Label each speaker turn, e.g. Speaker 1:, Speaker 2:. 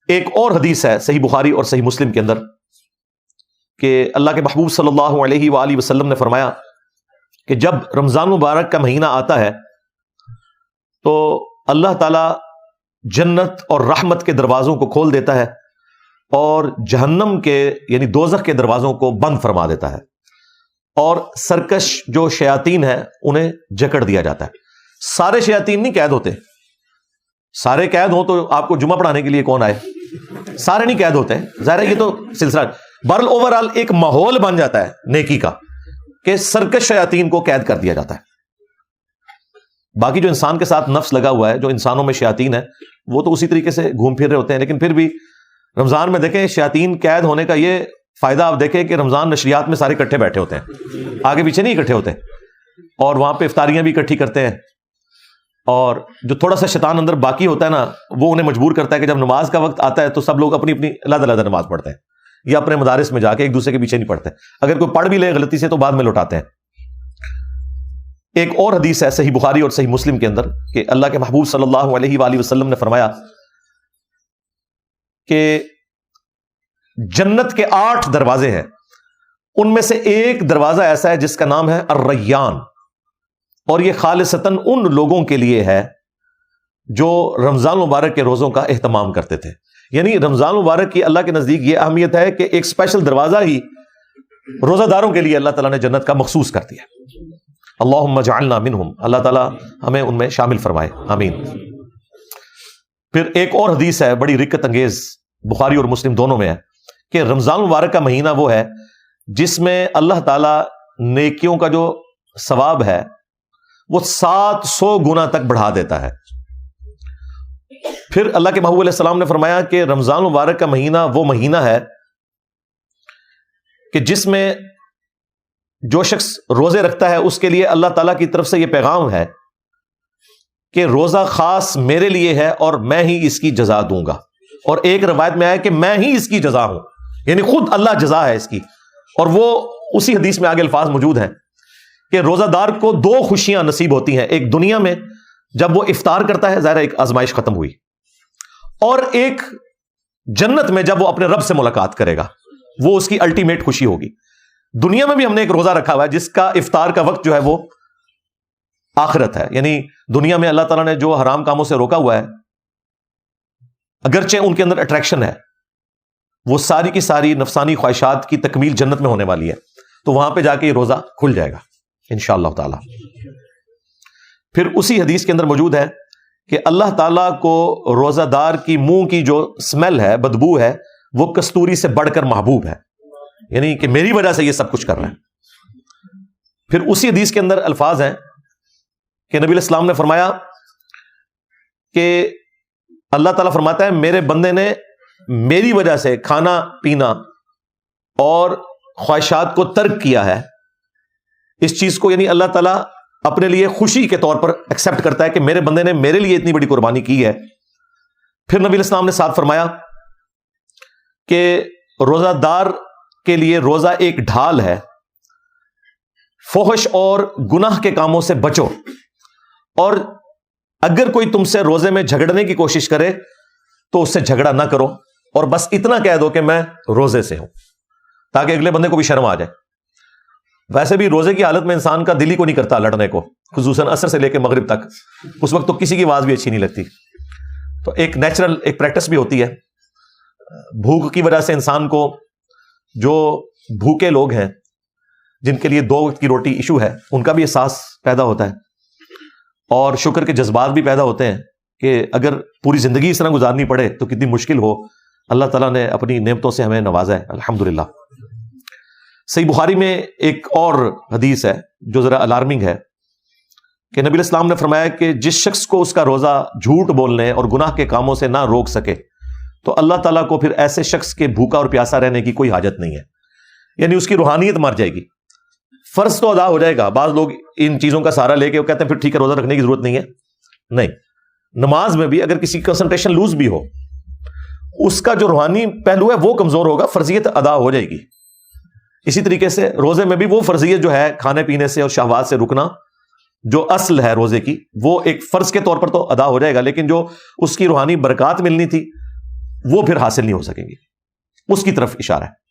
Speaker 1: ایک اور حدیث ہے صحیح بخاری اور صحیح مسلم کے اندر کہ اللہ کے محبوب صلی اللہ علیہ وآلہ وسلم نے فرمایا کہ جب رمضان مبارک کا مہینہ آتا ہے تو اللہ تعالی جنت اور رحمت کے دروازوں کو کھول دیتا ہے اور جہنم کے یعنی دوزخ کے دروازوں کو بند فرما دیتا ہے، اور سرکش جو شیاطین ہیں انہیں جکڑ دیا جاتا ہے۔ سارے شیاطین نہیں قید ہوتے، سارے قید ہوں تو آپ کو جمعہ پڑھانے کے لیے کون آئے؟ سارے نہیں قید ہوتے ہیں، ظاہر ہے یہ تو سلسلہ بہرحال اوورآل ایک ماحول بن جاتا ہے نیکی کا کہ سرکش شیاطین کو قید کر دیا جاتا ہے۔ باقی جو انسان کے ساتھ نفس لگا ہوا ہے، جو انسانوں میں شیاطین ہے، وہ تو اسی طریقے سے گھوم پھر رہے ہوتے ہیں، لیکن پھر بھی رمضان میں دیکھیں شیاطین قید ہونے کا یہ فائدہ آپ دیکھیں کہ رمضان نشریات میں سارے اکٹھے بیٹھے ہوتے ہیں، آگے پیچھے نہیں اکٹھے ہوتے، اور وہاں پہ افطاریاں بھی اکٹھی کرتے ہیں، اور جو تھوڑا سا شیطان اندر باقی ہوتا ہے نا وہ انہیں مجبور کرتا ہے کہ جب نماز کا وقت آتا ہے تو سب لوگ اپنی اپنی علیحدہ علیحدہ نماز پڑھتے ہیں یا اپنے مدارس میں جا کے ایک دوسرے کے پیچھے نہیں پڑھتے، اگر کوئی پڑھ بھی لے غلطی سے تو بعد میں لوٹاتے ہیں۔ ایک اور حدیث ہے صحیح بخاری اور صحیح مسلم کے اندر کہ اللہ کے محبوب صلی اللہ علیہ وآلہ وسلم نے فرمایا کہ جنت کے 8 دروازے ہیں، ان میں سے ایک دروازہ ایسا ہے جس کا نام ہے الریان، اور یہ خالصتاً ان لوگوں کے لیے ہے جو رمضان مبارک کے روزوں کا اہتمام کرتے تھے۔ یعنی رمضان مبارک کی اللہ کے نزدیک یہ اہمیت ہے کہ ایک اسپیشل دروازہ ہی روزہ داروں کے لیے اللہ تعالیٰ نے جنت کا مخصوص کر دیا۔ اللہم اجعلنا منہم، اللہ تعالیٰ ہمیں ان میں شامل فرمائے، آمین۔ پھر ایک اور حدیث ہے بڑی رکت انگیز، بخاری اور مسلم دونوں میں ہے کہ رمضان مبارک کا مہینہ وہ ہے جس میں اللہ تعالیٰ نیکیوں کا جو ثواب ہے وہ 700 گنا تک بڑھا دیتا ہے۔ پھر اللہ کے محبوب علیہ السلام نے فرمایا کہ رمضان مبارک کا مہینہ وہ مہینہ ہے کہ جس میں جو شخص روزے رکھتا ہے اس کے لیے اللہ تعالیٰ کی طرف سے یہ پیغام ہے کہ روزہ خاص میرے لیے ہے اور میں ہی اس کی جزا دوں گا، اور ایک روایت میں آیا کہ میں ہی اس کی جزا ہوں، یعنی خود اللہ جزا ہے اس کی۔ اور وہ اسی حدیث میں آگے الفاظ موجود ہیں کہ روزہ دار کو 2 خوشیاں نصیب ہوتی ہیں، ایک دنیا میں جب وہ افطار کرتا ہے، ظاہر ایک آزمائش ختم ہوئی، اور ایک جنت میں جب وہ اپنے رب سے ملاقات کرے گا، وہ اس کی الٹیمیٹ خوشی ہوگی۔ دنیا میں بھی ہم نے ایک روزہ رکھا ہوا ہے جس کا افطار کا وقت جو ہے وہ آخرت ہے، یعنی دنیا میں اللہ تعالیٰ نے جو حرام کاموں سے روکا ہوا ہے اگرچہ ان کے اندر اٹریکشن ہے، وہ ساری کی ساری نفسانی خواہشات کی تکمیل جنت میں ہونے والی ہے، تو وہاں پہ جا کے یہ روزہ کھل جائے گا انشاءاللہ تعالی۔ پھر اسی حدیث کے اندر موجود ہے کہ اللہ تعالیٰ کو روزہ دار کی منہ کی جو اسمیل ہے، بدبو ہے، وہ کستوری سے بڑھ کر محبوب ہے، یعنی کہ میری وجہ سے یہ سب کچھ کر رہا ہے۔ پھر اسی حدیث کے اندر الفاظ ہیں کہ نبی علیہ السلام نے فرمایا کہ اللہ تعالیٰ فرماتا ہے میرے بندے نے میری وجہ سے کھانا پینا اور خواہشات کو ترک کیا ہے، اس چیز کو یعنی اللہ تعالیٰ اپنے لیے خوشی کے طور پر ایکسپٹ کرتا ہے کہ میرے بندے نے میرے لیے اتنی بڑی قربانی کی ہے۔ پھر نبی علیہ السلام نے ساتھ فرمایا کہ روزہ دار کے لیے روزہ ایک ڈھال ہے، فحش اور گناہ کے کاموں سے بچو، اور اگر کوئی تم سے روزے میں جھگڑنے کی کوشش کرے تو اس سے جھگڑا نہ کرو، اور بس اتنا کہہ دو کہ میں روزے سے ہوں، تاکہ اگلے بندے کو بھی شرم آ جائے۔ ویسے بھی روزے کی حالت میں انسان کا دل ہی کو نہیں کرتا لڑنے کو، خصوصاً عصر سے لے کے مغرب تک، اس وقت تو کسی کی آواز بھی اچھی نہیں لگتی۔ تو ایک نیچرل ایک پریکٹس بھی ہوتی ہے، بھوک کی وجہ سے انسان کو، جو بھوکے لوگ ہیں جن کے لیے 2 وقت کی روٹی ایشو ہے، ان کا بھی احساس پیدا ہوتا ہے، اور شکر کے جذبات بھی پیدا ہوتے ہیں کہ اگر پوری زندگی اس طرح گزارنی پڑے تو کتنی مشکل ہو، اللہ تعالیٰ نے اپنی نعمتوں سے ہمیں نوازا ہے الحمدللہ۔ صحیح بخاری میں ایک اور حدیث ہے جو ذرا الارمنگ ہے کہ نبی علیہ السلام نے فرمایا کہ جس شخص کو اس کا روزہ جھوٹ بولنے اور گناہ کے کاموں سے نہ روک سکے تو اللہ تعالیٰ کو پھر ایسے شخص کے بھوکا اور پیاسا رہنے کی کوئی حاجت نہیں ہے، یعنی اس کی روحانیت مر جائے گی۔ فرض تو ادا ہو جائے گا، بعض لوگ ان چیزوں کا سہارا لے کے وہ کہتے ہیں پھر ٹھیک ہے روزہ رکھنے کی ضرورت نہیں ہے، نہیں، نماز میں بھی اگر کسی کنسنٹریشن لوز بھی ہو، اس کا جو روحانی پہلو ہے وہ کمزور ہوگا، فرضیت ادا ہو جائے گی۔ اسی طریقے سے روزے میں بھی وہ فرضیت جو ہے کھانے پینے سے اور شہوات سے رکنا، جو اصل ہے روزے کی، وہ ایک فرض کے طور پر تو ادا ہو جائے گا، لیکن جو اس کی روحانی برکات ملنی تھی وہ پھر حاصل نہیں ہو سکیں گی. اس کی طرف اشارہ ہے.